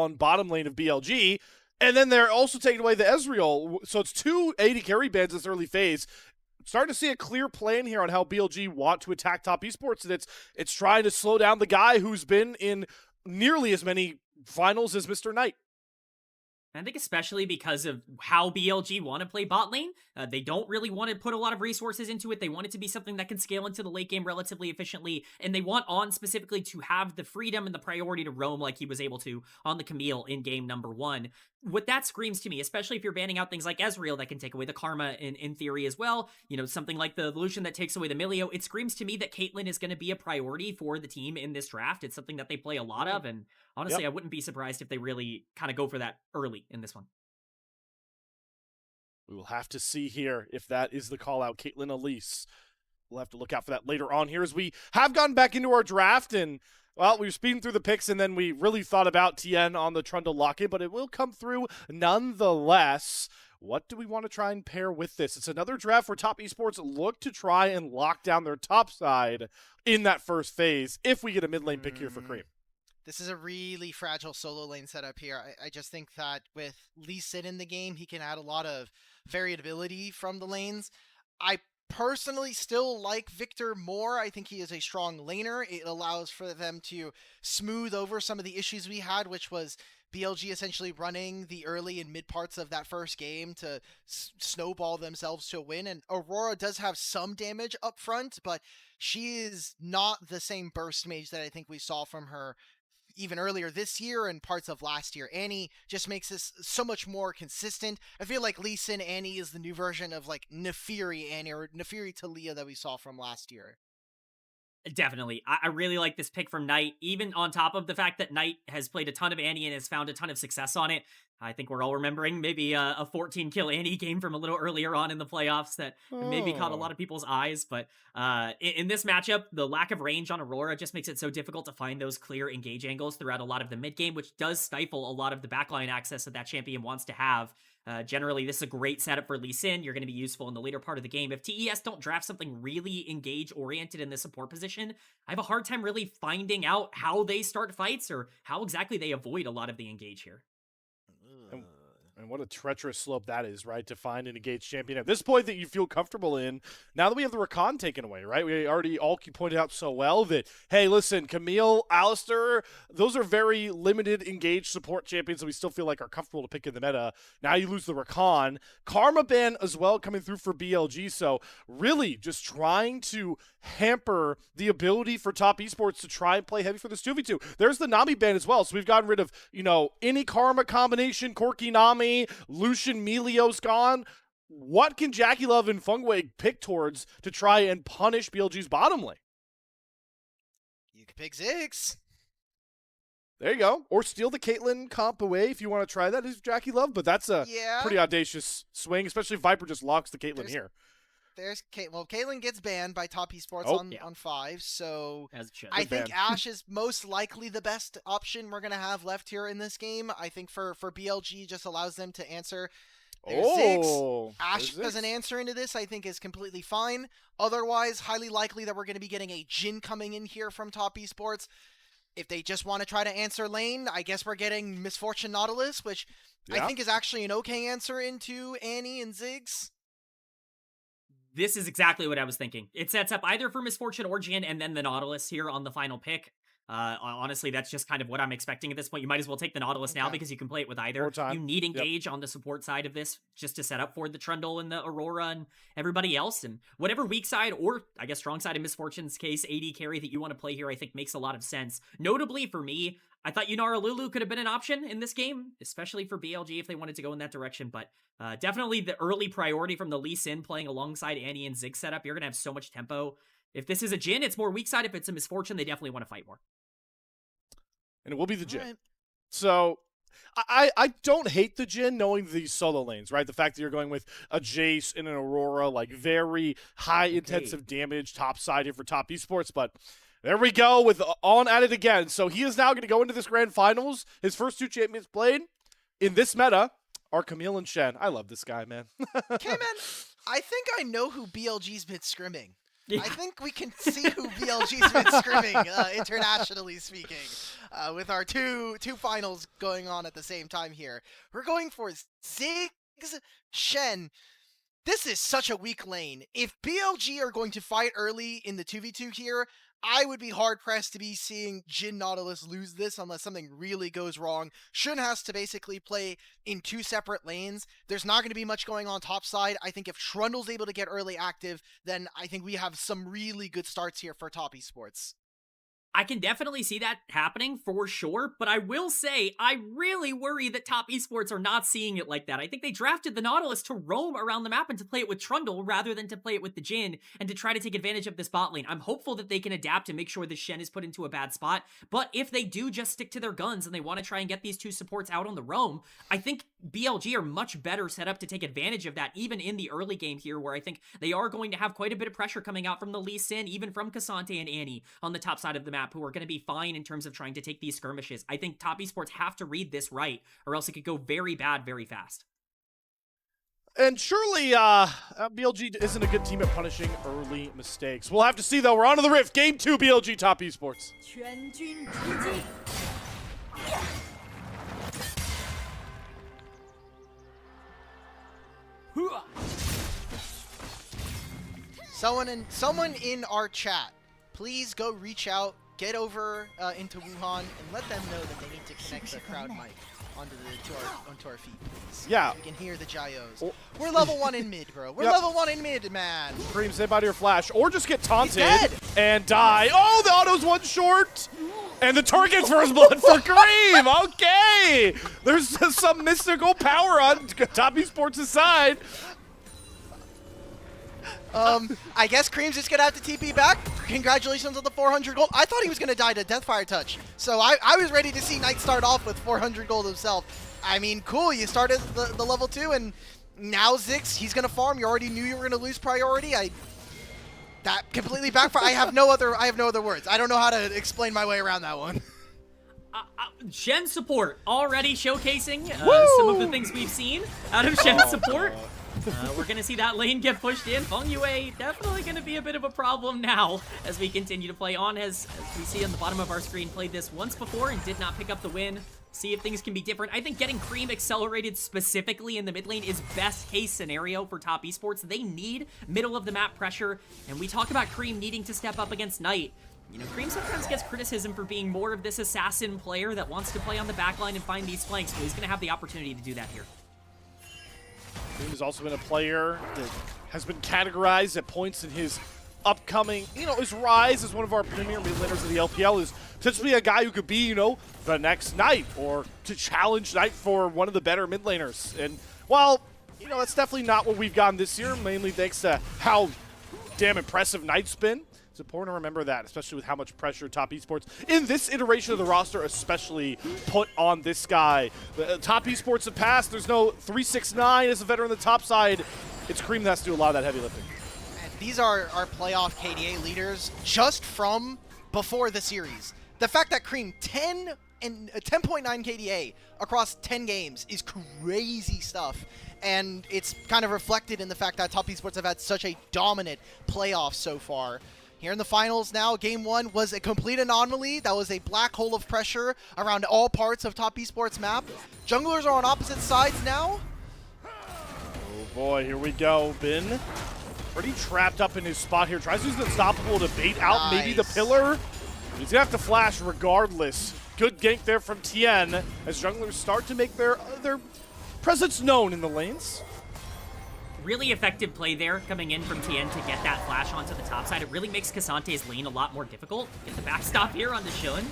on bottom lane of BLG. And then they're also taking away the Ezreal. So it's 2 AD carry bans this early phase. Starting to see a clear plan here on how BLG want to attack top esports, and it's trying to slow down the guy who's been in nearly as many finals as Mr. Knight. I think especially because of how BLG want to play bot lane, they don't really want to put a lot of resources into it. They want it to be something that can scale into the late game relatively efficiently, and they want On specifically to have the freedom and the priority to roam like he was able to on the Camille in game number 1. What that screams to me, especially if you're banning out things like Ezreal that can take away the Karma in theory as well, you know, something like the Lucian that takes away the Milio, it screams to me that Caitlyn is going to be a priority for the team in this draft. It's something that they play a lot of, and honestly, I wouldn't be surprised if they really kind of go for that early in this one. We will have to see here if that is the call out. Caitlyn Elise. We'll have to look out for that later on here as we have gotten back into our draft, and well, we were speeding through the picks, and then we really thought about Tian on the Trundle lock-in, but it will come through nonetheless. What do we want to try and pair with this? It's another draft where top esports look to try and lock down their top side in that first phase if we get a mid lane pick here for Creme. This is a really fragile solo lane setup here. I just think that with Lee Sin in the game, he can add a lot of variability from the lanes. I personally still like Victor more. I think he is a strong laner. It allows for them to smooth over some of the issues we had, which was BLG essentially running the early and mid parts of that first game to snowball themselves to a win. And Aurora does have some damage up front, but she is not the same burst mage that I think we saw from her even earlier this year and parts of last year. Annie just makes this so much more consistent. I feel like Lee Sin Annie is the new version of like Nefiri Annie or Nefiri Talia that we saw from last year. Definitely. I really like this pick from Knight, even on top of the fact that Knight has played a ton of Annie and has found a ton of success on it. I think we're all remembering maybe a 14-kill Annie game from a little earlier on in the playoffs that maybe caught a lot of people's eyes. But in this matchup, the lack of range on Aurora just makes it so difficult to find those clear engage angles throughout a lot of the mid game, which does stifle a lot of the backline access that champion wants to have. Generally, this is a great setup for Lee Sin. You're going to be useful in the later part of the game. If TES don't draft something really engage-oriented in the support position, I have a hard time really finding out how they start fights or how exactly they avoid a lot of the engage here. And what a treacherous slope that is, right, to find an engaged champion at this point that you feel comfortable in. Now that we have the Rakan taken away, right? We already all pointed out so well that, hey, listen, Camille, Alistair, those are very limited engaged support champions that we still feel like are comfortable to pick in the meta. Now you lose the Rakan. Karma ban as well coming through for BLG, so really just trying to hamper the ability for top esports to try and play heavy for this 2v2. There's the Nami ban as well, so we've gotten rid of, you know, any Karma combination, Corki Nami, Lucian Milio's gone. What can JackeyLove and fengyue pick towards to try and punish BLG's bottom lane? You could pick Ziggs. There you go. Or steal the Caitlyn comp away if you want to try that as JackeyLove, but that's a pretty audacious swing, especially if Viper just locks the Caitlyn here. There's well, Caitlyn gets banned by top esports on 5, so I think Ashe is most likely the best option we're gonna have left here in this game. I think for BLG just allows them to answer. Ziggs. Ashe as an answer into this, I think, is completely fine. Otherwise, highly likely that we're going to be getting a Jhin coming in here from top esports. If they just want to try to answer lane, I guess we're getting Misfortune Nautilus, which I think is actually an okay answer into Annie and Ziggs. This is exactly what I was thinking. It sets up either for Misfortune or Jhin and then the Nautilus here on the final pick. Honestly, that's just kind of what I'm expecting at this point. You might as well take the Nautilus now because you can play it with either. You need engage on the support side of this just to set up for the Trundle and the Aurora and everybody else. And whatever weak side or, I guess, strong side in Misfortune's case, AD carry that you want to play here, I think makes a lot of sense. Notably for me, I thought Yunara Lulu could have been an option in this game, especially for BLG if they wanted to go in that direction. But definitely the early priority from the Lee Sin playing alongside Annie and Ziggs setup. You're going to have so much tempo. If this is a Jhin, it's more weak side. If it's a Misfortune, they definitely want to fight more. And it will be the Jhin. Right. So I don't hate the Jhin knowing these solo lanes, right? The fact that you're going with a Jayce and an Aurora, like very high intensive damage top side here for top esports, but there we go with On at it again. So he is now going to go into this grand finals. His first 2 champions played in this meta are Camille and Shen. I love this guy, man. Kman, I think I know who BLG's been scrimming. I think we can see who BLG's been scrimming, internationally speaking, with our two finals going on at the same time here. We're going for Ziggs, Shen. This is such a weak lane. If BLG are going to fight early in the 2v2 here, I would be hard-pressed to be seeing Jhin Nautilus lose this unless something really goes wrong. Shen has to basically play in 2 separate lanes. There's not going to be much going on top side. I think if Trundle's able to get early active, then I think we have some really good starts here for top esports. I can definitely see that happening for sure, but I will say I really worry that top esports are not seeing it like that. I think they drafted the Nautilus to roam around the map and to play it with Trundle rather than to play it with the Jhin and to try to take advantage of this bot lane. I'm hopeful that they can adapt and make sure the Shen is put into a bad spot, but if they do just stick to their guns and they want to try and get these 2 supports out on the roam, I think BLG are much better set up to take advantage of that even in the early game here, where I think they are going to have quite a bit of pressure coming out from the Lee Sin, even from K'Sante and Annie on the top side of the map, who are going to be fine in terms of trying to take these skirmishes. I think top esports have to read this right, or else it could go very bad very fast. And surely BLG isn't a good team at punishing early mistakes. We'll have to see, though. We're on to the Rift. Game 2, BLG top esports. Someone in our chat, please go reach out, get over into Wuhan, and let them know that they need to connect the crowd mic onto our feet, please. Yeah. We can hear the gyos. We're level 1 in mid, bro. We're Yep. level 1 in mid, man. Creme, say bye to your flash, or just get taunted dead. and die. Oh, the auto's 1 short! And the target's first blood for Creme! Okay! There's some mystical power on top esports' side. I guess Creme's just gonna have to TP back. Congratulations on the 400 gold. I thought he was gonna die to Deathfire Touch, so I was ready to see Knight start off with 400 gold himself. I mean, cool, you started the level 2, and now Ziggs, he's gonna farm. You already knew you were gonna lose priority. That completely backfired. I have no other words. I don't know how to explain my way around that one. Shen support already showcasing some of the things we've seen out of Shen support. We're going to see that lane get pushed in. fengyue definitely going to be a bit of a problem now as we continue to play on. As we see on the bottom of our screen, played this once before and did not pick up the win. See if things can be different. I think getting Creme accelerated specifically in the mid lane is best case scenario for top esports. They need middle of the map pressure, and we talk about Creme needing to step up against Knight. You know, Creme sometimes gets criticism for being more of this assassin player that wants to play on the backline and find these flanks, but he's going to have the opportunity to do that here. Creme has also been a player that has been categorized at points in his upcoming, his rise as one of our premier mid laners of the LPL is potentially a guy who could be, the next Knight or to challenge Knight for one of the better mid laners. And while, that's definitely not what we've gotten this year, mainly thanks to how damn impressive Knight's been. It's important to remember that, especially with how much pressure top esports in this iteration of the roster especially put on this guy. The top esports have passed. There's no 369 as a veteran on the top side. It's Creme that has to do a lot of that heavy lifting. And these are our playoff KDA leaders just from before the series. The fact that Creme 10.9 KDA across 10 games is crazy stuff. And it's kind of reflected in the fact that top esports have had such a dominant playoff so far. Here in the finals now, game 1 was a complete anomaly. That was a black hole of pressure around all parts of top esports map. Junglers are on opposite sides now. Oh boy, here we go. Bin pretty trapped up in his spot here. Tries to use the unstoppable to bait out maybe the pillar. He's gonna have to flash regardless. Good gank there from Tian as junglers start to make their presence known in the lanes. Really effective play there coming in from Tian to get that flash onto the top side. It really makes K'Sante's lane a lot more difficult. Get the backstop here on the Shen.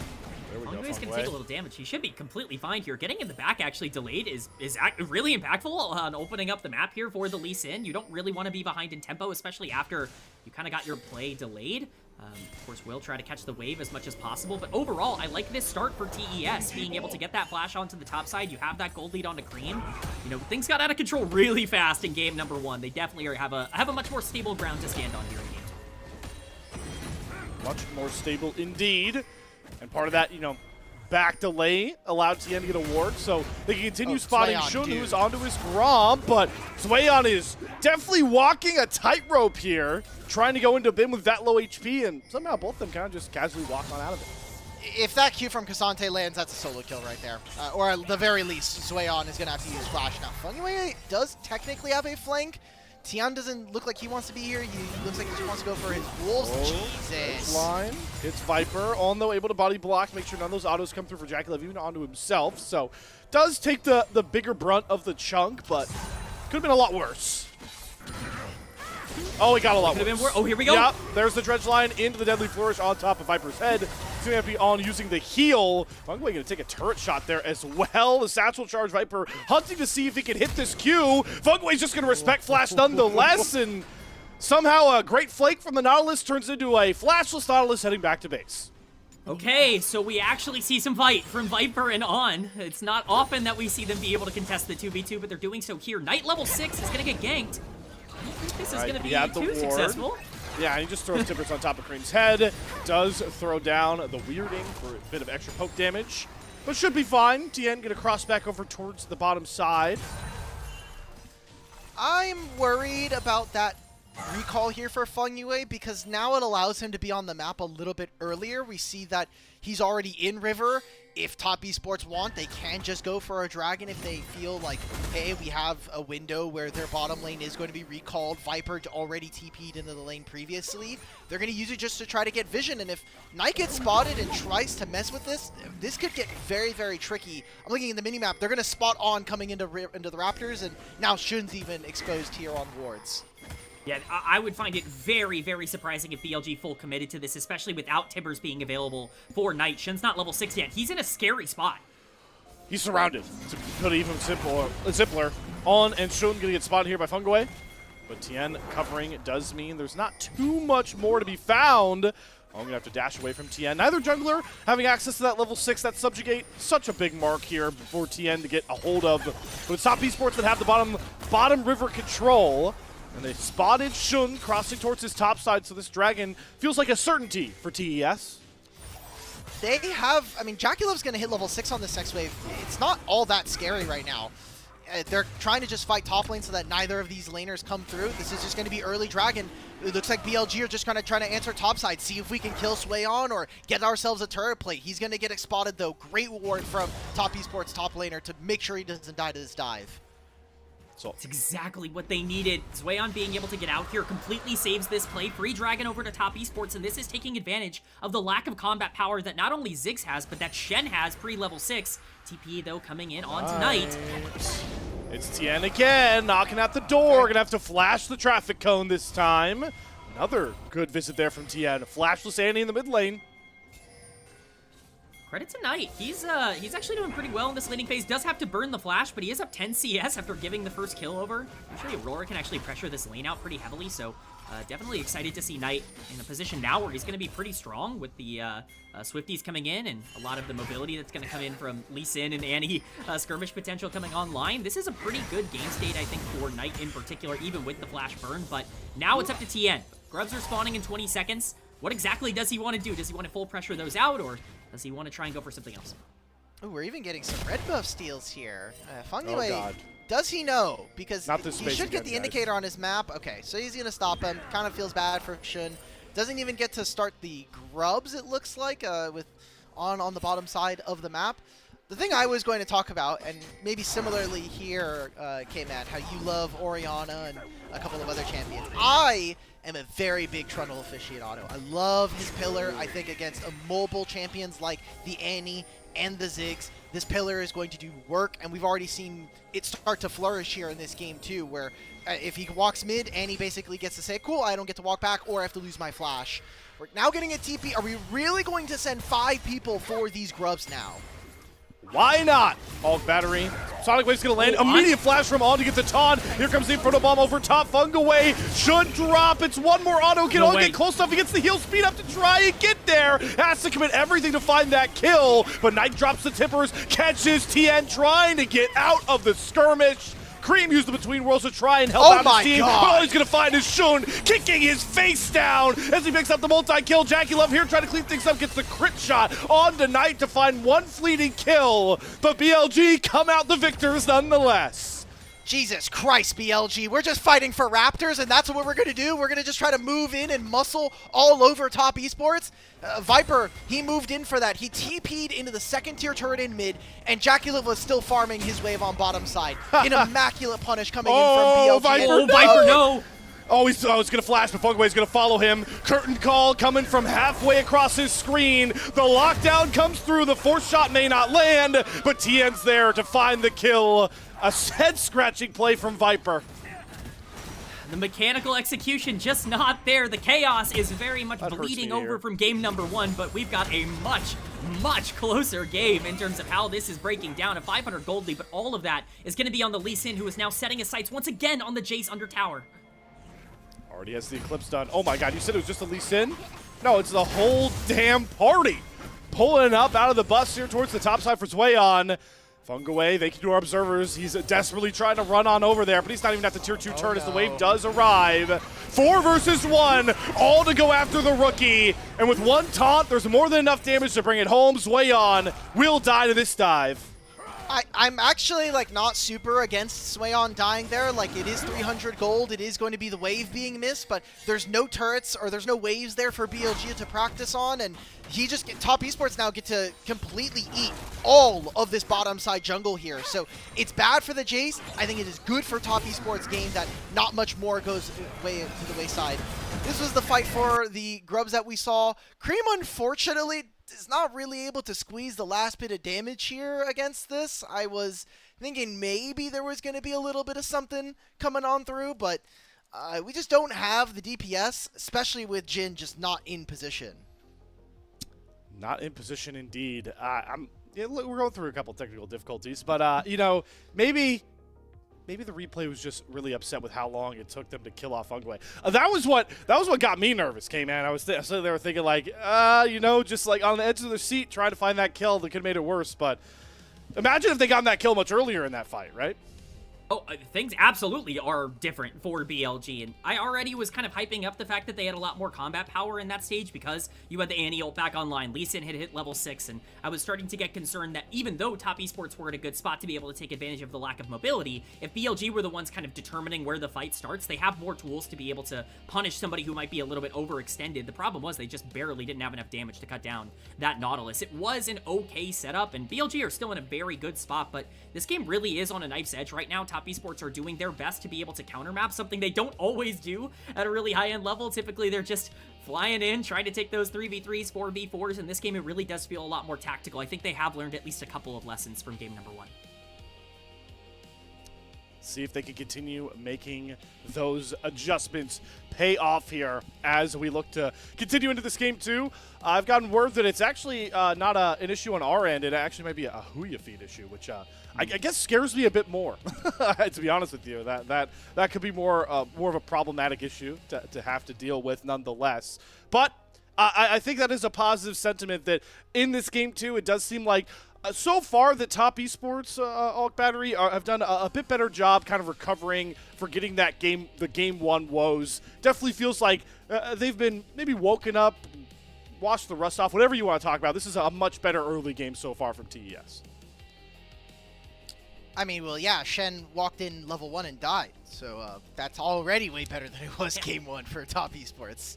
fengyue's going to take a little damage. He should be completely fine here. Getting in the back actually delayed is really impactful on opening up the map here for the Lee Sin. You don't really want to be behind in tempo, especially after you kind of got your play delayed. Of course, we'll try to catch the wave as much as possible, but overall, I like this start for TES, being able to get that flash onto the top side. You have that gold lead onto Creme. Things got out of control really fast in game number 1. They definitely have a much more stable ground to stand on here in game 2. Much more stable indeed. And part of that, back delay allowed Tian to get a ward, so they can continue spotting ZUIAN, Shun, dude. who's onto his Grom, but ZUIAN is definitely walking a tightrope here, trying to go into bin with that low HP, and somehow both of them kind of just casually walk on out of it. If that Q from K'Sante lands, that's a solo kill right there. Or at the very least, ZUIAN is going to have to use Flash. Now, fengyue does technically have a flank. Tian doesn't look like he wants to be here. He looks like he just wants to go for his wolves. Jesus. Line hits Viper, on though able to body block, make sure none of those autos come through for JackeyLove, even onto himself. So does take the bigger brunt of the chunk, but could have been a lot worse. Oh, he got a lot worse. Oh, here we go. Yep, there's the dredge line into the deadly flourish on top of Viper's head. He's going to have to be on using the heal. fengyue going to take a turret shot there as well. The satchel charge Viper hunting to see if he can hit this Q. fengyue's just going to respect Flash nonetheless, and somehow a great flake from the Nautilus turns into a flashless Nautilus heading back to base. Okay, so we actually see some fight from Viper and On. It's not often that we see them be able to contest the 2v2, but they're doing so here. Knight level 6 is going to get ganked. I don't think this is going to be too successful. Yeah, and he just throws tippers on top of Creme's head. Does throw down the weirding for a bit of extra poke damage, but should be fine. Tian going to cross back over towards the bottom side. I'm worried about that recall here for fengyue because now it allows him to be on the map a little bit earlier. We see that he's already in river. If top esports want, they can just go for a dragon if they feel like, hey, we have a window where their bottom lane is going to be recalled. Viper already TP'd into the lane previously. They're going to use it just to try to get vision, and if Knight gets spotted and tries to mess with this could get very, very tricky. I'm looking at the minimap. They're going to spot On coming into the Raptors, and now Shun's even exposed here on wards. Yeah, I would find it very, very surprising if BLG full committed to this, especially without Tibbers being available for Knight. Shen's not level 6 yet. He's in a scary spot. He's surrounded, to put it even simpler. On and Shun going to get spotted here by fengyue, but Tian covering does mean there's not too much more to be found. I'm going to have to dash away from Tian. Neither jungler having access to that level 6, that subjugate, such a big mark here for Tian to get a hold of. But it's top esports that have the bottom river control. And they spotted Shun crossing towards his top side, so this dragon feels like a certainty for TES. They have, I mean, JackeyLove's going to hit level 6 on this next wave. It's not all that scary right now. They're trying to just fight top lane so that neither of these laners come through. This is just going to be early dragon. It looks like BLG are just kind of trying to answer top side, see if we can kill ZUIAN or get ourselves a turret plate. He's going to get spotted, though. Great ward from top esports top laner to make sure he doesn't die to this dive. So it's exactly what they needed. ZUIAN being able to get out here completely saves this play. Free Dragon over to top esports, and this is taking advantage of the lack of combat power that not only Ziggs has, but that Shen has pre-level 6. TP, though, coming in on tonight. It's Tian again, knocking at the door. Gonna have to flash the traffic cone this time. Another good visit there from Tian. Flashless Annie in the mid lane. Credit to Knight. He's actually doing pretty well in this laning phase. Does have to burn the flash, but he is up 10 CS after giving the first kill over. Usually Aurora can actually pressure this lane out pretty heavily, so definitely excited to see Knight in a position now where he's going to be pretty strong with the Swifties coming in and a lot of the mobility that's going to come in from Lee Sin and Annie skirmish potential coming online. This is a pretty good game state, I think, for Knight in particular, even with the flash burn, but now it's up to Tian. Grubs are spawning in 20 seconds. What exactly does he want to do? Does he want to full pressure those out, or does he want to try and go for something else? Ooh, we're even getting some red buff steals here. fengyue, Oh, God. does he know? Because he should get again, the indicator on his map. Okay, so he's going to stop him. Kind of feels bad for Shun. Doesn't even get to start the grubs, it looks like, with on the bottom side of the map. The thing I was going to talk about, and maybe similarly here, Kman, how you love Orianna and a couple of other champions. I am a very big Trundle aficionado. I love his pillar. I think against mobile champions like the Annie and the Ziggs, this pillar is going to do work, and we've already seen it start to flourish here in this game too, where if he walks mid, Annie basically gets to say, cool, I don't get to walk back, or I have to lose my flash. We're now getting a TP. Are we really going to send 5 people for these grubs now? Why not? Hulk battery. Sonic Wave's gonna land. Immediate flash from On to get the taunt. Here comes the Inferno Bomb over top. fengyue should drop. It's one more auto. Can On get close enough? He gets the heal speed up to try and get there. Has to commit everything to find that kill. But Knight drops the tippers. Catches Tian trying to get out of the skirmish. Creme used the Between Worlds to try and help out his team. But all he's going to find is Shen kicking his face down as he picks up the multi-kill. JackeyLove here trying to clean things up, gets the crit shot on tonight to find one fleeting kill. But BLG come out the victors nonetheless. Jesus Christ, BLG. We're just fighting for Raptors, and that's what we're going to do. We're going to just try to move in and muscle all over top esports. Viper, he moved in for that. He TP'd into the second-tier turret in mid, and JackeyLove was still farming his wave on bottom side. An immaculate punish coming in from BLG. Viper, no! Oh, he's going to flash, but fengyue is going to follow him. Curtain call coming from halfway across his screen. The lockdown comes through. The fourth shot may not land, but Tian's there to find the kill. A head-scratching play from Viper. The mechanical execution just not there. The chaos is very much bleeding over from game number 1, but we've got a much closer game in terms of how this is breaking down. A 500 gold lead, but all of that is going to be on the Lee Sin, who is now setting his sights once again on the Jayce under tower. Already has the Eclipse done. Oh my god, you said it was just a Lee Sin? No, it's the whole damn party. Pulling up out of the bus here towards the top side for ZUIAN. fengyue, they can do our observers. He's desperately trying to run on over there, but he's not even at the tier 2 turn as the wave does arrive. 4 versus 1, all to go after the rookie. And with one taunt, there's more than enough damage to bring it home. ZUIAN will die to this dive. I'm actually like not super against ZUIAN dying there. Like, it is 300 gold. It is going to be the wave being missed, but there's no turrets or there's no waves there for BLG to practice on, and he just top esports now get to completely eat all of this bottom side jungle here. So it's bad for the Jayce. I think it is good for top esports game that not much more goes way to the wayside. This was the fight for the grubs that we saw. Creme, unfortunately, is not really able to squeeze the last bit of damage here against this. I was thinking maybe there was going to be a little bit of something coming on through, but we just don't have the DPS, especially with Jhin just not in position. Not in position indeed. We're going through a couple technical difficulties, but you know, maybe the replay was just really upset with how long it took them to kill off fengyue. That was what got me nervous, Kman. I was sitting there thinking like, you know, just like on the edge of their seat trying to find that kill that could have made it worse. But imagine if they got that kill much earlier in that fight, right? Oh, things absolutely are different for BLG, and I already was kind of hyping up the fact that they had a lot more combat power in that stage because you had the Annie ult back online. Lee Sin had hit level 6, and I was starting to get concerned that even though top esports were at a good spot to be able to take advantage of the lack of mobility, if BLG were the ones kind of determining where the fight starts, they have more tools to be able to punish somebody who might be a little bit overextended. The problem was they just barely didn't have enough damage to cut down that Nautilus. It was an okay setup, and BLG are still in a very good spot, but this game really is on a knife's edge right now. Top esports are doing their best to be able to countermap, something they don't always do at a really high-end level. Typically, they're just flying in, trying to take those 3v3s, 4v4s. In this game, it really does feel a lot more tactical. I think they have learned at least a couple of lessons from game number 1. See if they can continue making those adjustments pay off here as we look to continue into this game too. I've gotten word that it's actually not an issue on our end. It actually might be a ZUIAN feed issue, which I guess scares me a bit more. To be honest with you, that could be more of a problematic issue to have to deal with nonetheless. But I think that is a positive sentiment that in this game too, it does seem like so far the top esports Alk Battery have done a bit better job kind of recovering for getting that the game 1 woes. Definitely feels like they've been maybe woken up, washed the rust off, whatever you want to talk about. This is a much better early game so far from TES. I mean, well, yeah, Shen walked in level 1 and died, so that's already way better than it was game 1 for top esports.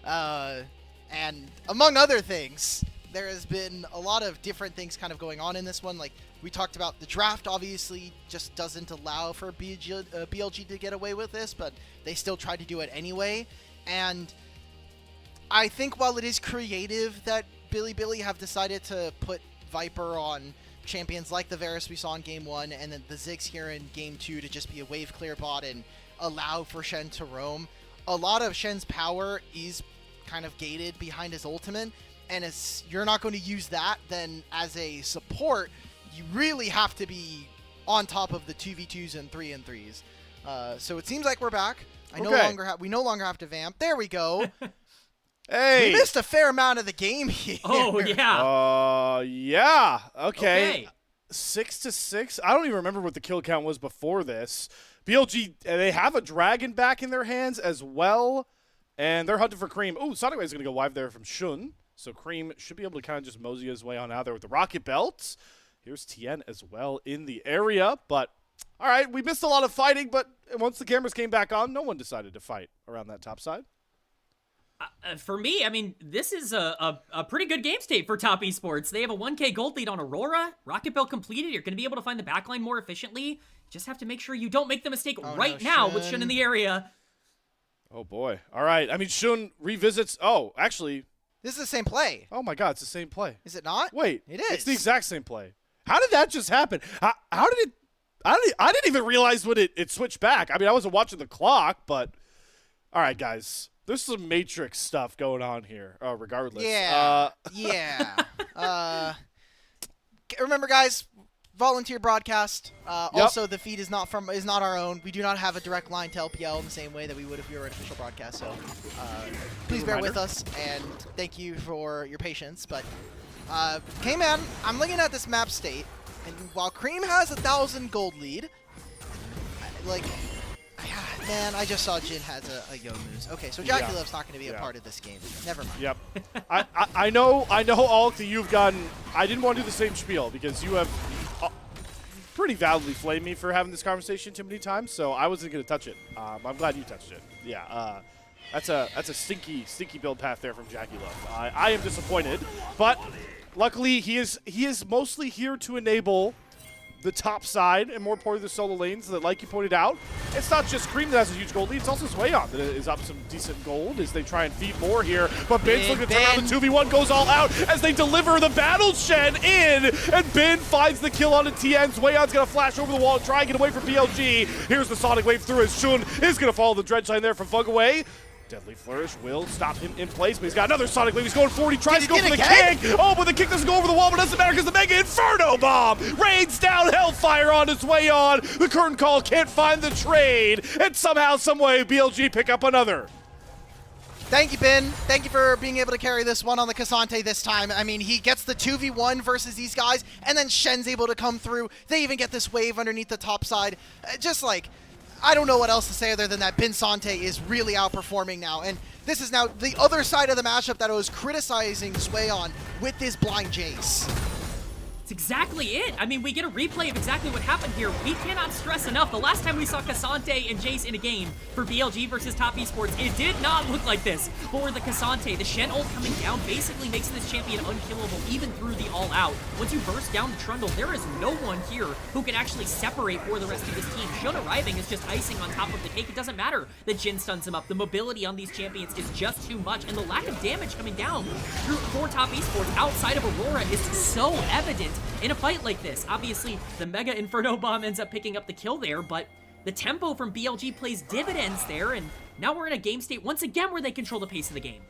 And among other things, there has been a lot of different things kind of going on in this one. Like, we talked about the draft obviously just doesn't allow for BLG to get away with this, but they still try to do it anyway. And I think while it is creative that Bilibili have decided to put Viper on champions like the Varus we saw in game 1 and then the Ziggs here in game 2 to just be a wave clear bot and allow for Shen to roam, a lot of Shen's power is kind of gated behind his ultimate. And as you're not going to use that, then as a support, you really have to be on top of the 2v2s and 3-3s. So it seems like we're back. We no longer have to vamp. There we go. Hey, we missed a fair amount of the game here. Oh yeah. Yeah. Okay. 6-6. I don't even remember what the kill count was before this. BLG, they have a dragon back in their hands as well, and they're hunting for Creme. Oh, Sonic Wave's going to go live there from Shen. So Creme should be able to kind of just mosey his way on out there with the rocket belt. Here's Tian as well in the area, but all right, we missed a lot of fighting, but once the cameras came back on, no one decided to fight around that top side. For me, I mean, this is a pretty good game state for Top Esports. They have a 1K gold lead on Aurora. Rocket Belt completed. You're going to be able to find the backline more efficiently. Just have to make sure you don't make the mistake now with Shen in the area. Oh, boy. All right. I mean, Shen revisits. Oh, actually. This is the same play. Oh, my God. It's the same play. Is it not? Wait. It is. It's the exact same play. How did that just happen? How did it? I didn't even realize when it switched back. I mean, I wasn't watching the clock, but all right, guys. There's some Matrix stuff going on here, regardless. Yeah. Remember, guys, volunteer broadcast. Also, the feed is not our own. We do not have a direct line to LPL in the same way that we would if we were an official broadcast. So please bear with us, and thank you for your patience. But Kman, I'm looking at this map state, and while Creme has 1,000 gold lead, man, I just saw Jhin has a Yomu's. Okay, so JackeyLove's not going to be a part of this game. Never mind. Yep. I know, Alk, that you've gotten. I didn't want to do the same spiel because you have pretty validly flamed me for having this conversation too many times, so I wasn't going to touch it. I'm glad you touched it. Yeah. That's a stinky build path there from JackeyLove. I am disappointed, but luckily he is mostly here to enable the top side, and more importantly, the solo lanes that, like you pointed out, it's not just Creme that has a huge gold lead, it's also ZUIAN that is up some decent gold as they try and feed more here. But Bin's looking to turn around the 2v1, goes all out as they deliver the battle Shen in, and Bin finds the kill onto Tian. ZUIAN's going to flash over the wall and try and get away from BLG. Here's the Sonic Wave through as Shen is going to follow the dredge line there from Fugaway. Deadly Flourish will stop him in place, but he's got another Sonic Wave. He's going 40, tries to go for the kick. Oh, but the kick doesn't go over the wall, but it doesn't matter because the Mega Inferno Bomb rains down Hellfire on its way on. The curtain call can't find the trade, and somehow, someway, BLG pick up another. Thank you, Ben. Thank you for being able to carry this one on the K'Sante this time. I mean, he gets the 2v1 versus these guys, and then Shen's able to come through. They even get this wave underneath the top side. Just like, I don't know what else to say other than that Ben Sante is really outperforming now. And this is now the other side of the matchup that I was criticizing ZUIAN with this blind Jayce. It's exactly it. I mean, we get a replay of exactly what happened here. We cannot stress enough. The last time we saw K'Sante and Jayce in a game for BLG versus Top Esports, it did not look like this for the K'Sante. The Shen ult coming down basically makes this champion unkillable even through the all-out. Once you burst down the Trundle, there is no one here who can actually separate for the rest of this team. Shen arriving is just icing on top of the cake. It doesn't matter that Jhin stuns him up. The mobility on these champions is just too much, and the lack of damage coming down for Top Esports outside of Aurora is so evident in a fight like this. Obviously, the Mega Inferno Bomb ends up picking up the kill there, but the tempo from BLG plays dividends there, and now we're in a game state once again where they control the pace of the game.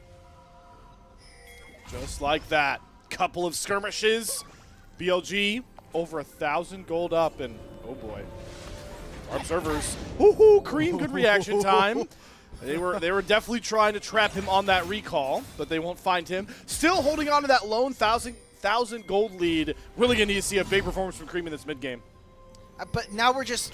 Just like that. Couple of skirmishes. BLG over 1,000 gold up, and oh boy. Our observers. Woohoo! Creme, good reaction time. They were definitely trying to trap him on that recall, but they won't find him. Still holding on to that lone 1,000 gold lead. Really gonna need to see a big performance from Creme in this mid game. But now we're just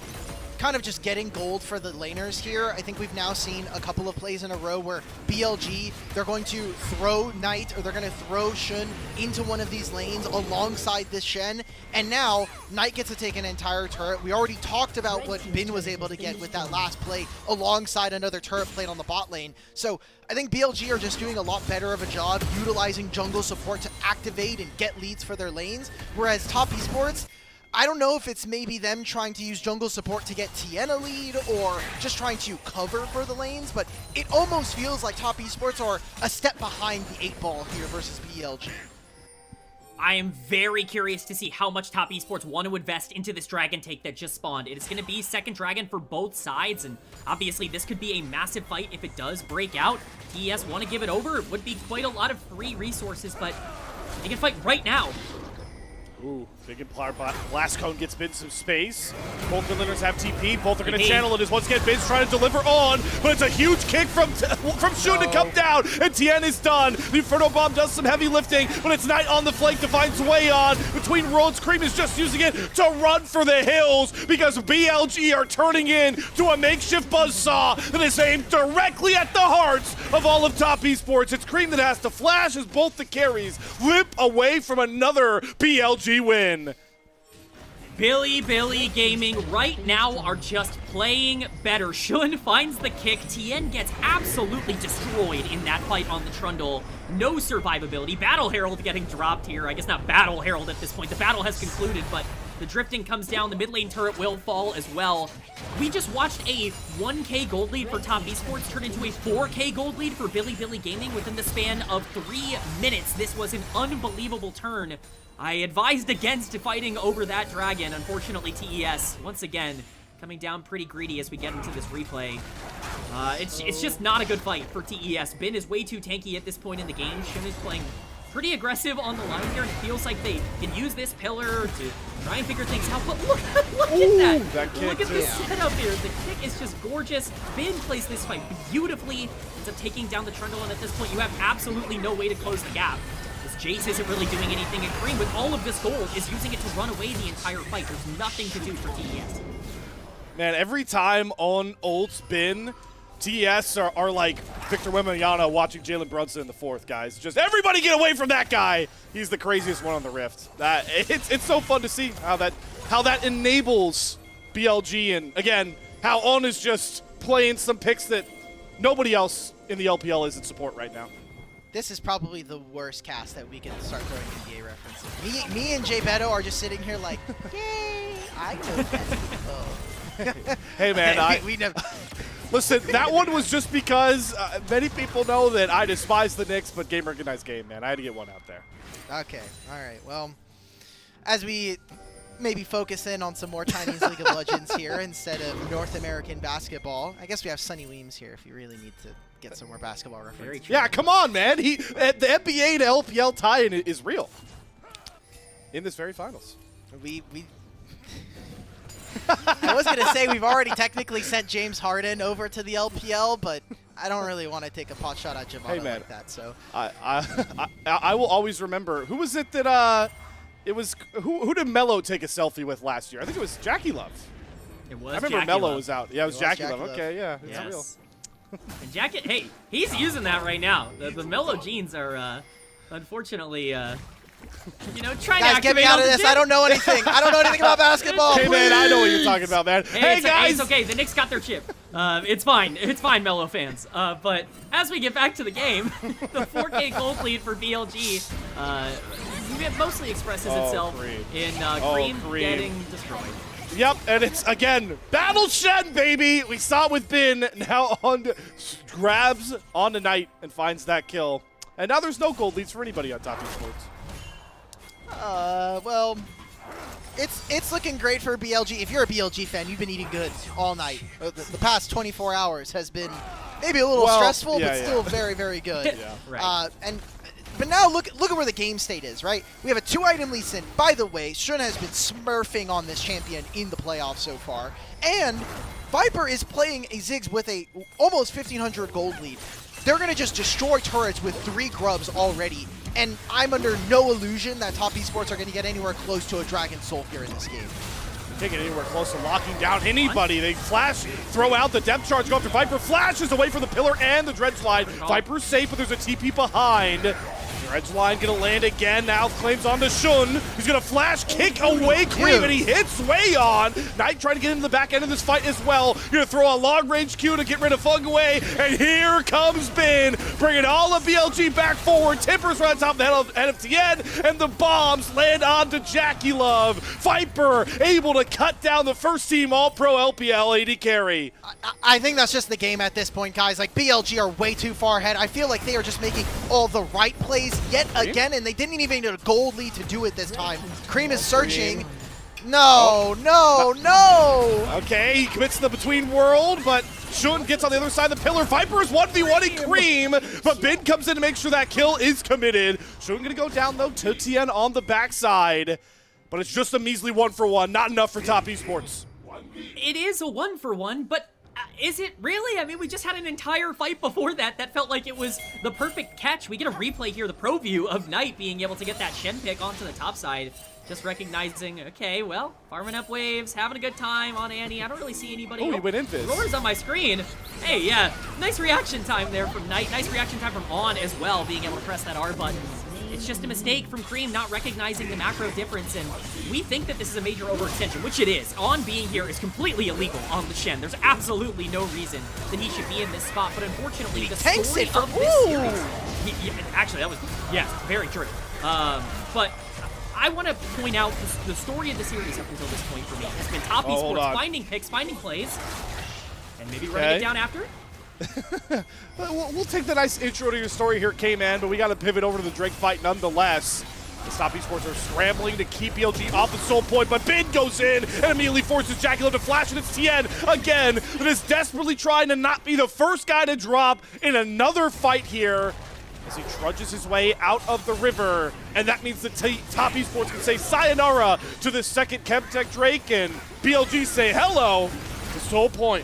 kind of just getting gold for the laners here. I think we've now seen a couple of plays in a row where BLG, they're going to throw Knight or they're going to throw Shen into one of these lanes alongside this Shen. And now Knight gets to take an entire turret. We already talked about what Bin was able to get with that last play alongside another turret played on the bot lane. So I think BLG are just doing a lot better of a job utilizing jungle support to activate and get leads for their lanes. Whereas Top Esports, I don't know if it's maybe them trying to use jungle support to get Tian a lead or just trying to cover for the lanes, but it almost feels like Top Esports are a step behind the 8-ball here versus BLG. I am very curious to see how much Top Esports want to invest into this dragon take that just spawned. It is going to be second dragon for both sides, and obviously this could be a massive fight if it does break out. TES want to give it over. It would be quite a lot of free resources, but they can fight right now. Ooh, big Empire Blast Cone gets Bin some space. Both midlaners have TP. Both are going to channel it as once again Bin's trying to deliver on, but it's a huge kick from Shun to come down, and Tian is done. The Inferno Bomb does some heavy lifting, but it's Knight on the flank to find ZUIAN. Between worlds, Creme is just using it to run for the hills because BLG are turning in to a makeshift buzzsaw that is aimed directly at the hearts of all of top esports. It's Creme that has to flash as both the carries limp away from another BLG win. Bilibili Gaming right now are just playing better. Shun finds the kick. Tian gets absolutely destroyed in that fight on the Trundle. No survivability. Battle Herald getting dropped here. I guess not Battle Herald at this point. The battle has concluded, but the drifting comes down. The mid lane turret will fall as well. We just watched a 1K gold lead for top esports turn into a 4K gold lead for Bilibili Gaming within the span of 3 minutes. This was an unbelievable turn. I advised against fighting over that dragon. Unfortunately, TES, once again, coming down pretty greedy as we get into this replay. It's just not a good fight for TES. Bin is way too tanky at this point in the game. Shen is playing pretty aggressive on the line here. It feels like they can use this pillar to try and figure things out. But look at that. Look at this setup here. The kick is just gorgeous. Bin plays this fight beautifully. Ends up taking down the Trundle, and at this point, you have absolutely no way to close the gap. Jayce isn't really doing anything, and Creme, with all of this gold, is using it to run away the entire fight. There's nothing to do for TES. Man, every time on ult's Bin, TES are like Victor Wembanyama watching Jalen Brunson in the fourth, guys. Just everybody get away from that guy. He's the craziest one on the Rift. It's so fun to see how that enables BLG, and again, how On is just playing some picks that nobody else in the LPL is in support right now. This is probably the worst cast that we can start throwing NBA references. Me and Jay Beto are just sitting here like, yay, I know basketball. Hey man, we never. Listen, that one was just because many people know that I despise the Knicks, but game recognized game, man. I had to get one out there. Okay, all right. Well, as we maybe focus in on some more Chinese League of Legends here instead of North American basketball, I guess we have Sunny Weems here if you really need to get some more basketball references. Yeah, come on, man. The NBA to LPL tie-in is real in this very finals. I was going to say we've already technically sent James Harden over to the LPL, but I don't really want to take a pot shot at Javon like that. So I will always remember. Who was it that it was? Who did Melo take a selfie with last year? I think it was JackeyLove. It was. I remember Melo was out. Yeah, it was JackeyLove. Okay, yeah, it's real. And hey, he's using that right now. The Melo jeans are, unfortunately, you know, trying to activate. Guys, get me out of this. I don't know anything. I don't know anything about basketball. Hey, man, I know what you're talking about, man. Hey guys. It's okay. The Knicks got their chip. It's fine. It's fine, Melo fans. But as we get back to the game, the 4K gold lead for BLG mostly expresses itself in Creme getting destroyed. Yep, and it's, again, Battle Shen, baby! We saw it with Bin, now on to, grabs on to Knight and finds that kill. And now there's no gold leads for anybody on top esports. Well, it's looking great for BLG. If you're a BLG fan, you've been eating good all night. The past 24 hours has been maybe a little stressful, but still very, very good. Right. But now look at where the game state is, right? We have a 2-item Lee Sin. By the way, Shen has been smurfing on this champion in the playoffs so far. And Viper is playing a Ziggs with a almost 1,500 gold lead. They're going to just destroy turrets with 3 grubs already. And I'm under no illusion that top esports are going to get anywhere close to a Dragon Soul here in this game. Can't get anywhere close to locking down anybody. They flash, throw out the depth charge, go after Viper, flashes away from the pillar and the dredge line. Viper's safe, but there's a TP behind. Dredge line gonna land again. Now claims on to Shun. He's gonna flash kick away Creme, and he hits ZUIAN. Knight trying to get into the back end of this fight as well. Gonna throw a long range Q to get rid of fengyue, and here comes Bin, bringing all of BLG back forward. Timbers right on top of the head of Tian, and the bombs land onto JackeyLove. Viper able to cut down the first team All-Pro LPL AD carry. I think that's just the game at this point, guys. Like, BLG are way too far ahead. I feel like they are just making all the right plays yet again, and they didn't even need a gold lead to do it this time. Creme is searching. No. Okay, he commits to the between world, but Shun gets on the other side of the pillar. Viper is 1v1ing Creme, but Bin comes in to make sure that kill is committed. Shun gonna go down though to Tian on the backside. but it's just a measly 1-for-1, not enough for top esports. It is a 1-for-1, but is it really? I mean, we just had an entire fight before that that felt like it was the perfect catch. We get a replay here, the pro view of Knight being able to get that Shen pick onto the top side. Just recognizing, okay, well, farming up waves, having a good time on Annie. I don't really see anybody. Oh, he went invis. Aurora's on my screen. Hey, yeah, nice reaction time there from Knight. Nice reaction time from On as well, being able to press that R button. It's just a mistake from Creme not recognizing the macro difference, and we think that this is a major overextension, which it is. On being here is completely illegal on the Shen. There's absolutely no reason that he should be in this spot, but unfortunately, the story of this series... actually, that was... yes, very true. But I want to point out the story of the series up until this point for me has been top esports finding picks, finding plays, and maybe running it down after. We'll take the nice intro to your story here, Kman, but we got to pivot over to the Drake fight nonetheless. The top esports are scrambling to keep BLG off the soul point, but Bin goes in and immediately forces JackeyLove to flash, and it's Tian again that is desperately trying to not be the first guy to drop in another fight here as he trudges his way out of the river. And that means the top esports can say sayonara to the second Chemtech Drake, and BLG say hello to soul point.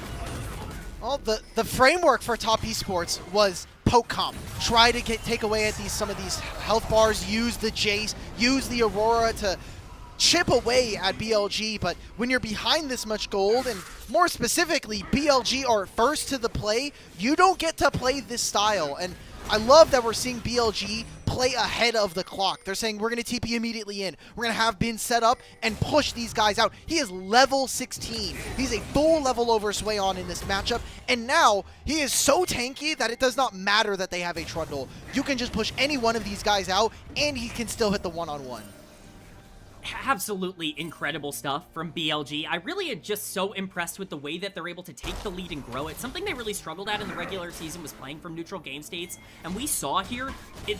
Well, the framework for top esports was poke comp. Try to take away at some of these health bars, use the Jayce, use the Aurora to chip away at BLG, but when you're behind this much gold, and more specifically, BLG are first to the play, you don't get to play this style. And I love that we're seeing BLG play ahead of the clock. They're saying, we're going to TP immediately in. We're going to have Bin set up and push these guys out. He is level 16. He's a full level over ZUIAN in this matchup. And now, he is so tanky that it does not matter that they have a Trundle. You can just push any one of these guys out, and he can still hit the one-on-one. Absolutely incredible stuff from BLG. I really am just so impressed with the way that they're able to take the lead and grow it. Something they really struggled at in the regular season was playing from neutral game states, and we saw here,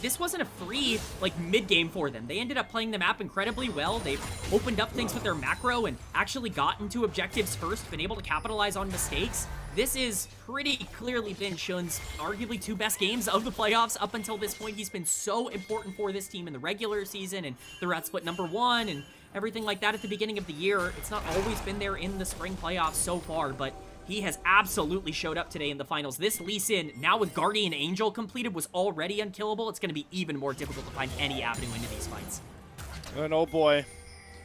this wasn't a free, like, mid-game for them. They ended up playing the map incredibly well. They've opened up things with their macro and actually got into objectives first, been able to capitalize on mistakes. This is pretty clearly been Shun's arguably 2 best games of the playoffs up until this point. He's been so important for this team in the regular season and throughout split number 1 and everything like that at the beginning of the year. It's not always been there in the spring playoffs so far, but he has absolutely showed up today in the finals. This Lee Sin, now with Guardian Angel completed, was already unkillable. It's going to be even more difficult to find any avenue into these fights. And oh boy,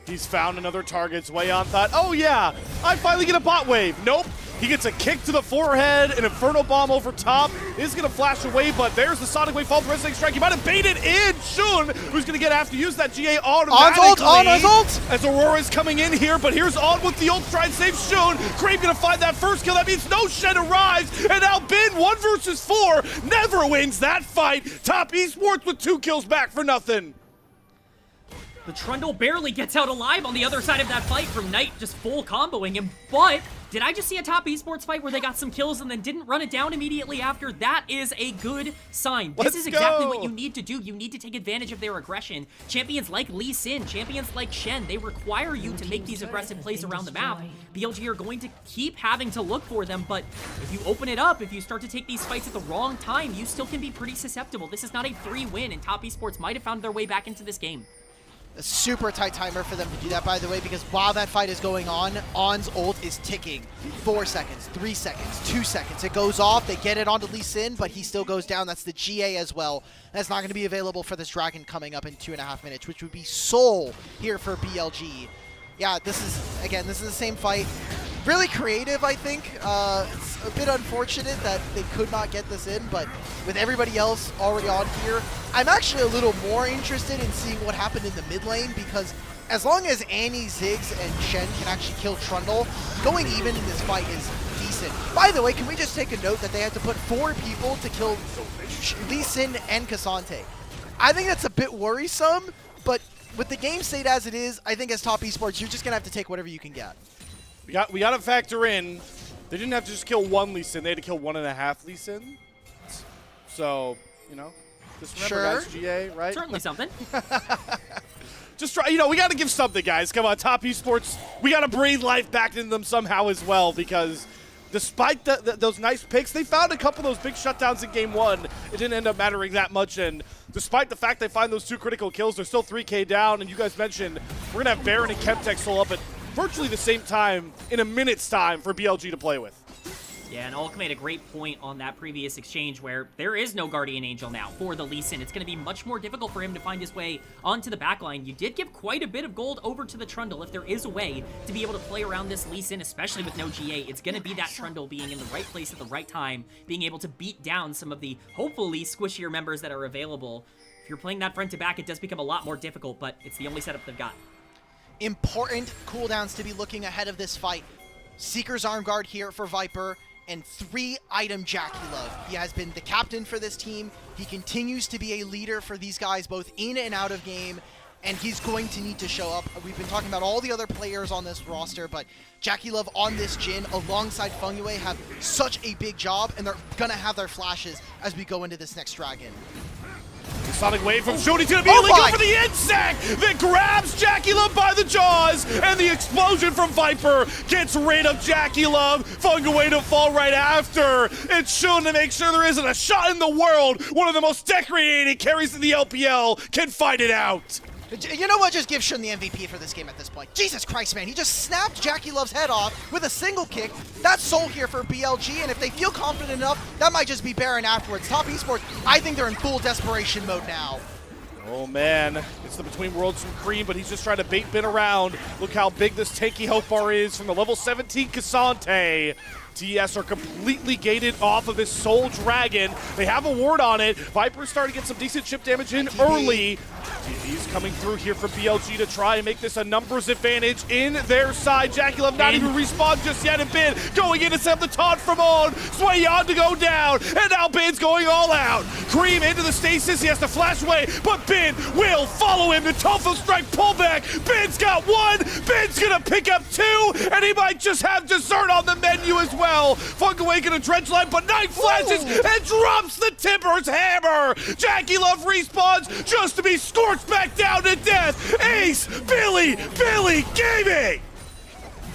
he's found another target. ZUIAN thought, oh yeah, I finally get a bot wave. Nope. He gets a kick to the forehead, an Inferno Bomb over top. Is going to flash away, but there's the Sonic Wave fall, the Resonating Strike. He might have baited in Shun, who's going to get after use that GA automatically. On ult! As Aurora's coming in here, but here's On with the ult to try and save Shun. Creme going to find that first kill. That means no Shen arrives, and now Bin, 1 versus 4, never wins that fight. Top esports with 2 kills back for nothing. The Trundle barely gets out alive on the other side of that fight from Knight just full comboing him, but did I just see a top esports fight where they got some kills and then didn't run it down immediately after? That is a good sign. This is exactly what you need to do. You need to take advantage of their aggression. Champions like Lee Sin, champions like Shen, they require you to make these aggressive plays around the map. BLG are going to keep having to look for them, but if you open it up, if you start to take these fights at the wrong time, you still can be pretty susceptible. This is not a free win, and top esports might have found their way back into this game. A super tight timer for them to do that, by the way, because while that fight is going on, On's ult is ticking. 4 seconds, 3 seconds, 2 seconds. It goes off, they get it onto Lee Sin, but he still goes down. That's the GA as well. That's not going to be available for this Dragon coming up in 2.5 minutes, which would be Soul here for BLG. Yeah, this is the same fight. Really creative, I think. It's a bit unfortunate that they could not get this in, but with everybody else already on here, I'm actually a little more interested in seeing what happened in the mid lane, because as long as Annie, Ziggs, and Shen can actually kill Trundle, going even in this fight is decent. By the way, can we just take a note that they had to put 4 people to kill Lee Sin and K'Sante? I think that's a bit worrisome, but with the game state as it is, I think as top esports, you're just going to have to take whatever you can get. We got to factor in, they didn't have to just kill 1 Lee Sin, they had to kill 1.5 Lee Sin. So, you know, just remember, guys, GA, right? Certainly something. Just try, you know, we got to give something, guys. Come on, top esports, we got to breathe life back into them somehow as well, because despite those nice picks, they found a couple of those big shutdowns in game 1. It didn't end up mattering that much, and despite the fact they find those 2 critical kills, they're still 3K down, and you guys mentioned we're gonna have Baron and Chemtech soul up at virtually the same time in a minute's time for BLG to play with. Yeah, and Ulk made a great point on that previous exchange where there is no Guardian Angel now for the Lee Sin. It's going to be much more difficult for him to find his way onto the backline. You did give quite a bit of gold over to the Trundle. If there is a way to be able to play around this Lee Sin, especially with no GA, it's going to be that Trundle being in the right place at the right time, being able to beat down some of the hopefully squishier members that are available. If you're playing that front-to-back, it does become a lot more difficult, but it's the only setup they've got. Important cooldowns to be looking ahead of this fight. Seeker's Arm Guard here for Viper, and 3-item JackeyLove. He has been the captain for this team. He continues to be a leader for these guys both in and out of game, and he's going to need to show up. We've been talking about all the other players on this roster, but JackeyLove on this Jhin alongside fengyue have such a big job, and they're gonna have their flashes as we go into this next dragon. The Sonic Wave from Shun, he's gonna immediately go for the insect that grabs JackeyLove by the jaws, and the explosion from Viper gets rid of JackeyLove. fengyue to fall right after. It's Shun to make sure there isn't a shot in the world. One of the most decorated carries in the LPL can fight it out. You know what? Just give Shun the MVP for this game at this point. Jesus Christ, man. He just snapped JackeyLove's head off with a single kick. That's soul here for BLG, and if they feel confident enough, that might just be Baron afterwards. Top Esports, I think they're in full desperation mode now. Oh man, it's the Between Worlds from Creme, but he's just trying to bait bin around. Look how big this tanky health bar is from the level 17 Cassante. TES are completely gated off of this Soul Dragon. They have a ward on it. Viper's starting to get some decent chip damage in early. TV's coming through here for BLG to try and make this a numbers advantage in their side. JackeyLove not even respawned just yet, and Bin going in to set up the taunt from on. ZUIAN to go down, and now Bin's going all out. Creme into the stasis, he has to flash away, but Bin will follow him. The Tofu Strike pullback. Bin's got 1, Bin's gonna pick up 2, and he might just have dessert on the menu as well. fengyue gonna dredge line, but Knight flashes and drops the Timber's hammer. JackeyLove respawns just to be scorched back down to death. Ace, Billy Gaming!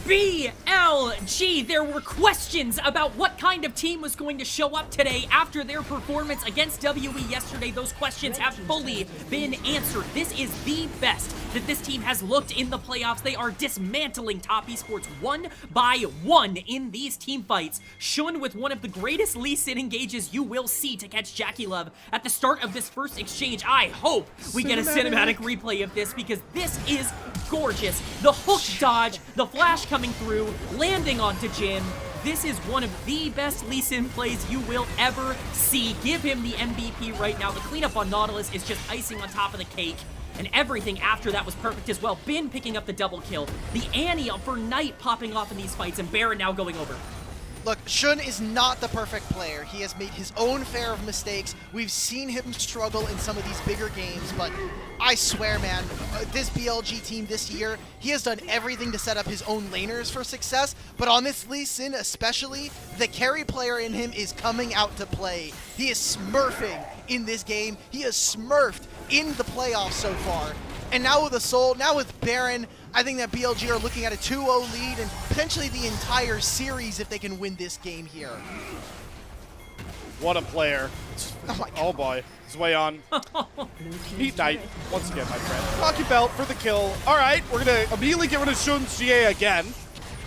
BLG, there were questions about what kind of team was going to show up today after their performance against WE yesterday. Those questions have fully been answered. This is the best that this team has looked in the playoffs. They are dismantling Top Esports 1 by 1 in these team fights. Shun with one of the greatest Lee Sin engages you will see to catch JackeyLove at the start of this first exchange. I hope we get a cinematic replay of this because this is gorgeous. The hook dodge, the flash coming through, landing onto Jhin. This is one of the best Lee Sin plays you will ever see. Give him the MVP right now. The cleanup on Nautilus is just icing on top of the cake. And everything after that was perfect as well. Bin picking up the double kill. The Annie for Knight popping off in these fights, and Baron now going over. Look, Shun is not the perfect player. He has made his own fair of mistakes. We've seen him struggle in some of these bigger games, but I swear, man, this BLG team this year, he has done everything to set up his own laners for success, but on this Lee Sin especially, the carry player in him is coming out to play. He is smurfing in this game. He has smurfed in the playoffs so far. And now with a Soul, now with Baron, I think that BLG are looking at a 2-0 lead and potentially the entire series if they can win this game here. What a player. Oh my God. Oh boy. ZUIAN. Heat Knight once again, my friend. Hockey belt for the kill. All right, we're going to immediately get rid of Shun's GA again.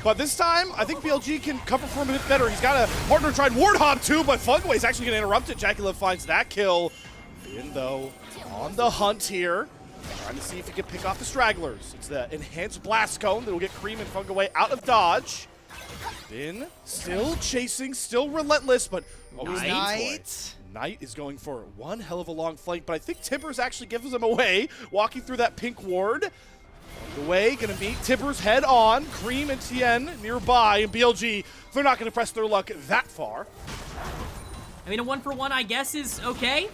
But this time, I think BLG can cover for him a bit better. He's got a partner try and ward hop too, but fengyue is actually going to interrupt it. JackeyLove finds that kill. Bin, though, on the hunt here. Trying to see if he can pick off the stragglers. It's the enhanced blast cone that will get Creme and fengyue out of dodge. Bin still chasing, still relentless, but Knight is going for one hell of a long flank, but I think Timbers actually gives him away, walking through that pink ward. fengyue gonna meet Timbers head on. Creme and Tian nearby, and BLG, they're not gonna press their luck that far. I mean, a 1-for-1, I guess, is okay.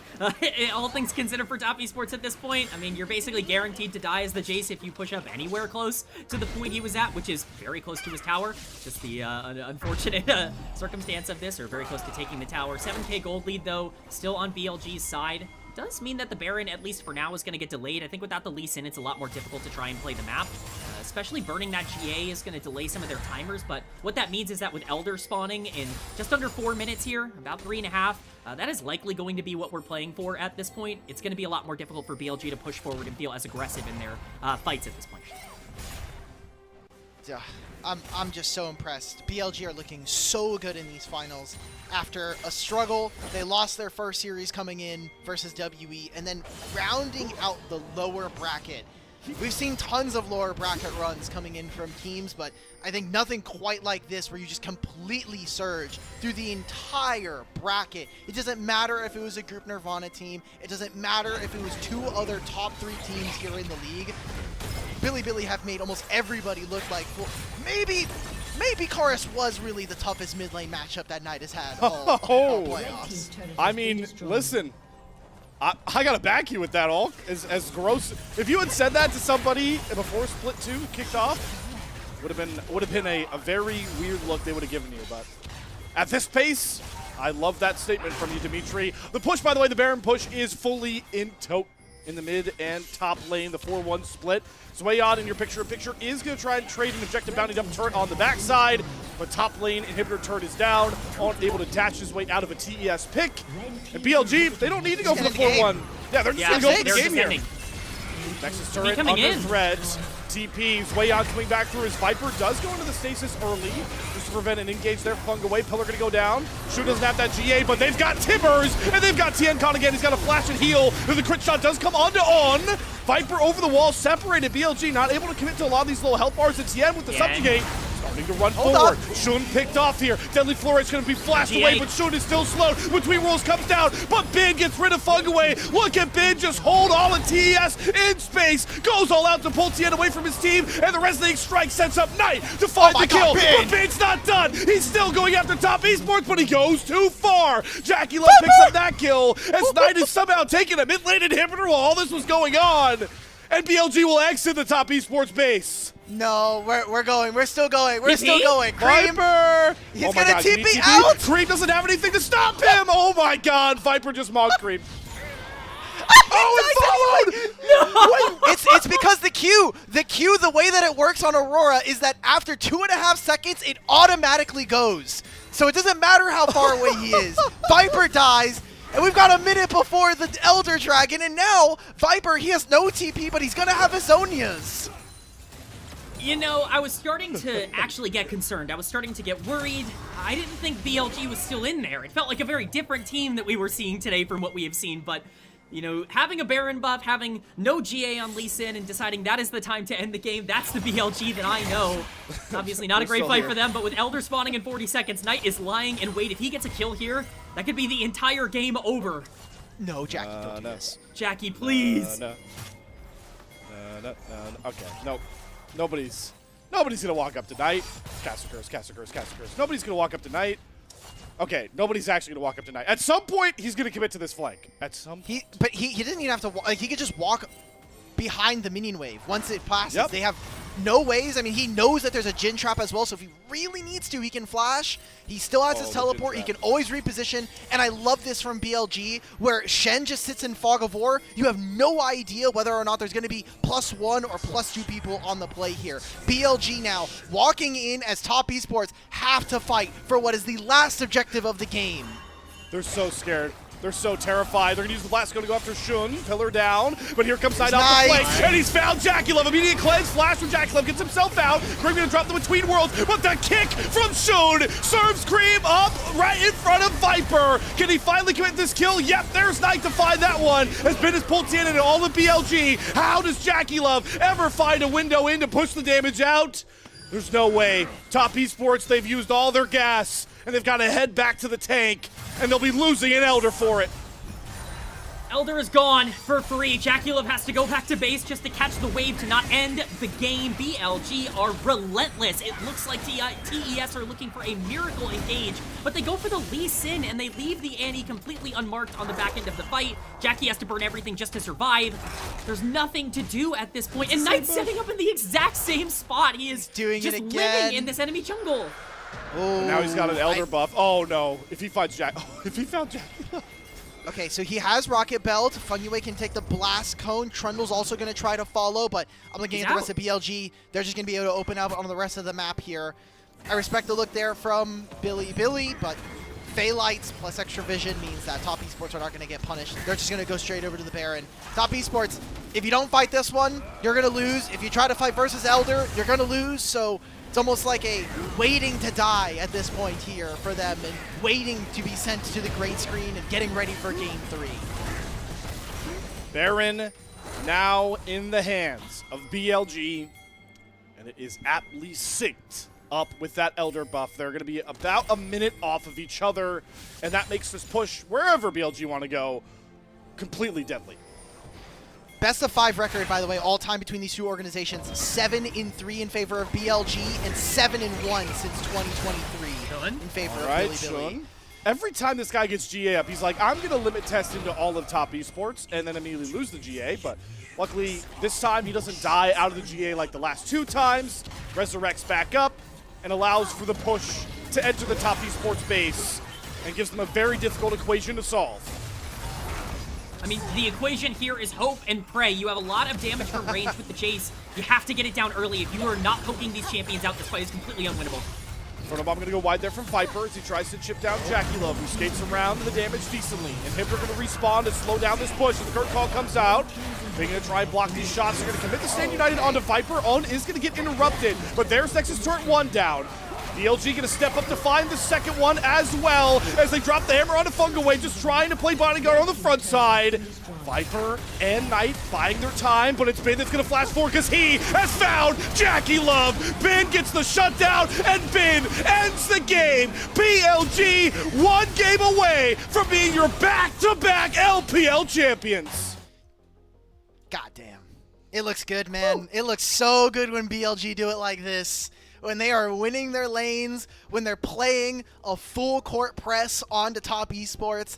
All things considered for Top Esports at this point. I mean, you're basically guaranteed to die as the Jayce if you push up anywhere close to the point he was at, which is very close to his tower. Just the unfortunate circumstance of this, or very close to taking the tower. 7k gold lead, though, still on BLG's side. Does mean that the Baron, at least for now, is going to get delayed. I think without the Lee Sin, it's a lot more difficult to try and play the map, especially burning that GA is going to delay some of their timers, but what that means is that with Elder spawning in just under 4 minutes here, about 3.5, that is likely going to be what we're playing for at this point. It's going to be a lot more difficult for BLG to push forward and feel as aggressive in their fights at this point. Yeah, I'm just so impressed. BLG are looking so good in these finals. After a struggle, they lost their first series coming in versus WE, and then rounding out the lower bracket. We've seen tons of lower bracket runs coming in from teams, but I think nothing quite like this where you just completely surge through the entire bracket. It doesn't matter if it was a Group Nirvana team. It doesn't matter if it was 2 other top 3 teams here in the league. Bilibili have made almost everybody look like, well, maybe Chorus was really the toughest mid lane matchup that Night has had all playoffs. I mean, listen, I gotta back you with that, Hulk. As gross, if you had said that to somebody before Split 2 kicked off, would have been a very weird look they would have given you. But at this pace, I love that statement from you, Dimitri. The push, by the way, the Baron push is fully in tote in the mid and top lane. The 4-1 split. ZUIAN in your picture-in-picture is going to try and trade an objective bounty dump turret on the backside, but top lane inhibitor turret is down, unable to attach his way out of a TES pick. And BLG, they don't need to go for the 4-1. Yeah, they're just going to go for the game here. Nexus turret under threat. TP, ZUIAN coming back through his Viper, does go into the stasis early just to prevent an engage there. Fung away, Pillar gonna go down. Shu doesn't have that GA, but they've got Timbers, and they've got Tian again. He's got a flash and heal. The crit shot does come onto On. Viper over the wall, separated. BLG not able to commit to a lot of these low health bars. And Tian with the subjugate. Starting to run forward. Shun picked off here. Deadly Flora is going to be flashed away, but Shun is still slow. Between rolls comes down, but Bin gets rid of Fung away. Look at Bin just hold all of TES in space. Goes all out to pull Tian away from his team, and the Resonating Strike sets up Knight to find the kill. But Bin's not done. He's still going after top esports, but he goes too far. JackeyLove picks up that kill as Knight is somehow taking a mid lane inhibitor while all this was going on. And BLG will exit the top esports base. No, we're going. We're still going. We're still going. Creme. Viper! He's gonna TP out! Creme doesn't have anything to stop him! Oh my god, Viper just mocked Creme. Oh, it followed! No! It's because the Q, the way that it works on Aurora is that after 2.5 seconds, it automatically goes. So it doesn't matter how far away he is. Viper dies, and we've got a minute before the Elder Dragon, and now Viper, he has no TP, but he's gonna have his Zonias. You know, I was starting to actually get concerned. I was starting to get worried. I didn't think BLG was still in there. It felt like a very different team that we were seeing today from what we have seen, but you know, having a Baron buff, having no GA on Lee Sin, and deciding that is the time to end the game, that's the BLG that I know. Obviously not a great fight for them, but with Elder spawning in 40 seconds, Knight is lying in wait. If he gets a kill here, that could be the entire game over. No, Jackie, don't do this. Jackie, please. No. Okay, nope. Nobody's gonna walk up to Knight. Caster curse. Nobody's gonna walk up to Knight. Okay, nobody's actually gonna walk up to Knight. At some point, he's gonna commit to this flank. At some point. But he doesn't even have to, like, he could just walk behind the minion wave. Once it passes, they have no ways. I mean, he knows that there's a Jhin trap as well, so if he really needs to, he can flash. He still has his teleport. He can always reposition. And I love this from BLG, where Shen just sits in Fog of War. You have no idea whether or not there's going to be +1 or +2 people on the play here. BLG now, walking in as top esports, have to fight for what is the last objective of the game. They're so scared. They're so terrified. They're going to use the blast gun to go after Shun. Pillar down. But here comes Side off the flank. And he's found JackeyLove. Immediate cleanse. Flash from JackeyLove. Gets himself out. Creme going to drop the Between Worlds. But the kick from Shun serves Creme up right in front of Viper. Can he finally commit this kill? Yep, there's Knight to find that one. As Ben has pulled Tian in all of BLG. How does JackeyLove ever find a window in to push the damage out? There's no way. Top esports, they've used all their gas. And they've got to head back to the tank. And they'll be losing an Elder for it. Elder is gone for free. JackeyLove has to go back to base just to catch the wave to not end the game. BLG are relentless. It looks like TES are looking for a miracle engage, but they go for the Lee Sin and they leave the Annie completely unmarked on the back end of the fight. Jackie has to burn everything just to survive. There's nothing to do at this point, and Knight's setting up in the exact same spot. He is just living in this enemy jungle. Oh, now he's got an Elder buff. Oh no! If he finds if he found JackeyLove. Okay, so he has Rocket Belt. fengyue can take the Blast Cone. Trundle's also going to try to follow, but I'm looking He's at the rest out. of BLG. They're just going to be able to open up on the rest of the map here. I respect the look there from Bilibili, but Phaelites plus extra vision means that top esports are not going to get punished. They're just going to go straight over to the Baron. Top esports, if you don't fight this one, you're going to lose. If you try to fight versus Elder, you're going to lose. So it's almost like a waiting to die at this point here for them and waiting to be sent to the great screen and getting ready for game 3. Baron now in the hands of BLG, and it is aptly synced up with that Elder buff. They're going to be about a minute off of each other, and that makes this push wherever BLG want to go completely deadly. Best of 5 record, by the way, all time between these two organizations. 7-3 in favor of BLG and 7-1 since 2023 Done. in favor All right, of Bilibili. Shen. Every time this guy gets GA up, he's like, I'm going to limit test into all of top esports and then immediately lose the GA, but luckily this time he doesn't die out of the GA like the last 2 times, resurrects back up, and allows for the push to enter the top esports base and gives them a very difficult equation to solve. I mean, the equation here is hope and pray. You have a lot of damage from range with the Jayce. You have to get it down early. If you are not poking these champions out, this fight is completely unwinnable. Trundle going to go wide there from Viper as he tries to chip down JackeyLove, who skates around the damage decently. And Hipper going to respawn to slow down this push as the Kurt call comes out. They're going to try and block these shots. They're going to commit the Stand United onto Viper. On is going to get interrupted, but there's Nexus turret 1 down. BLG going to step up to find the second one as well as they drop the hammer onto fengyue, just trying to play bodyguard on the front side. Viper and Knight buying their time, but it's Ben that's going to flash forward because he has found JackeyLove. Ben gets the shutdown, and Ben ends the game. BLG 1 game away from being your back-to-back LPL champions. Goddamn. It looks good, man. Woo. It looks so good when BLG do it like this. When they are winning their lanes, when they're playing a full court press onto top esports.